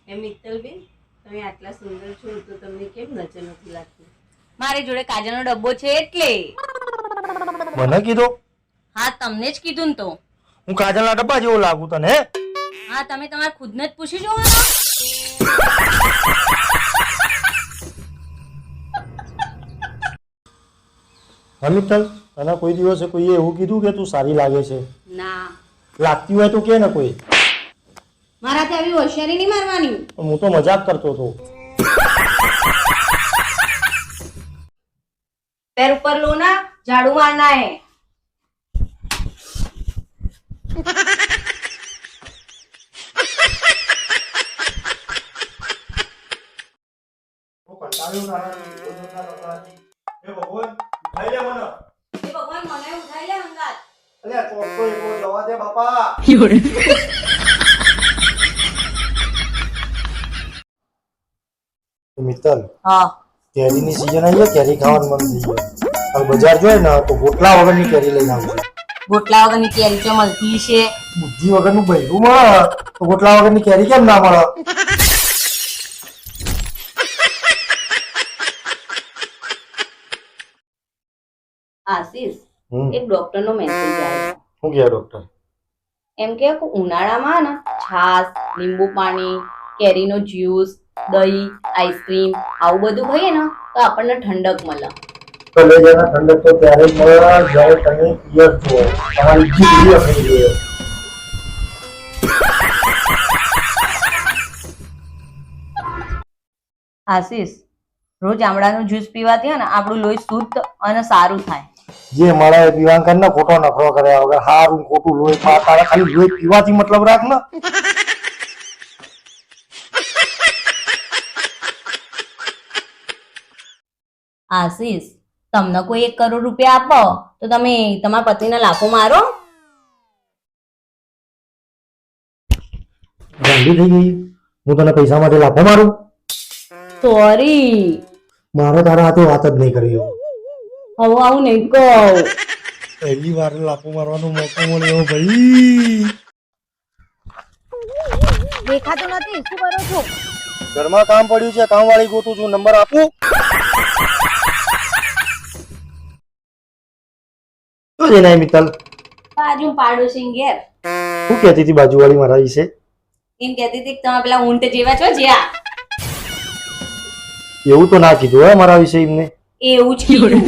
એ મિત્તલબેન, તમે આટલા સુંદર છો તો તમને કેમ નજર નથી લાગતી? મારી જોડે કાજલનો ડબ્બો છે એટલે. મને કીધું? હા, તમને જ કીધું ને તો. હું કાજલના ડબ્બા જેવો લાગુ તને હે? હા, તમે તમારા ખુદને જ પૂછી જુઓ ને. હા મિત્તલ, તને કોઈ દિવસે કોઈએ એવું કીધું કે તું સારી લાગે છે? ના, લાગતી હોય તો કે ને કોઈ. મારાથી આવી હોશિયારી નહીં મારવાની. હું તો મજાક કરતો હતો. पैर ऊपर लो ना, झाड़ू मारना है. भगवान મને ઉઠાઈ લે હંગાત. મિત્તલ, હા, કેરીની સીઝન આવી છે, કેરી ખાવાનું મન થઈ ગયું. હાલ બજાર જોઈએ ને તો ગોટલા વગરની કેરી લઈને આવજો. ગોટલા વગરની કેરી તો મળતી છે. બુદ્ધિ વગરનું બૈરું મળે તો ગોટલા વગરની કેરી કેમ ના મળે? આશીષ, એક ડોક્ટર નો મેસેજ આવ્યો. શું કહે ડોક્ટર? એમ કે ઉનાળામાં ને છાશ, લીંબુ પાણી, કેરીનો જ્યુસ, દહીં, આઈસ્ક્રીમ આવું બધું ખાઈએ ને તો આપણને ઠંડક મળે. કલેજાના ઠંડક તો ત્યારે મળે જ્યારે તમે પિયર છો. તમારી જીભ થઈ ગઈ. આશીષ, રોજ આમળાનું જ્યુસ પીવાથી ને આપણું લોહી શુદ્ધ અને સારું થાય. જે મળે એ પીવાન કરીને ખોટો નખરો કર્યા વગર હારું ખોટું લોહી તારે ખાલી લોહી પીવાથી મતલબ રાખ ને. આશીષ, તમને કોઈ 1 કરોડ રૂપિયા આપો તો તમે તમારા પતિને લાફો મારો? ગાંડી થઈ ગઈ. હું તને પૈસા માટે લાફો મારું? સોરી, મારે તારા હાથે વાત જ નહીં કરી. હવે આવું નહીં કહું. પહેલી વાર લાફો મારવાનો મોકો મળ્યો ભાઈ. દેખાતું નથી, શું કરો છો? ઘરમાં કામ પડ્યું છે, કામ વાળી ગોતું છું. નંબર આપું? તો જઈને મિત્તલ બાજુ પાડોશી ઘેર શું કહેતી હતી બાજુવાળી મારા વિશે? એમ કહેતી હતી કે તમે પેલા ઊંટ જેવા છો જ્યાં. એવું તો ના કીધું હે મારા વિશે એમને. એવું જ કીધું.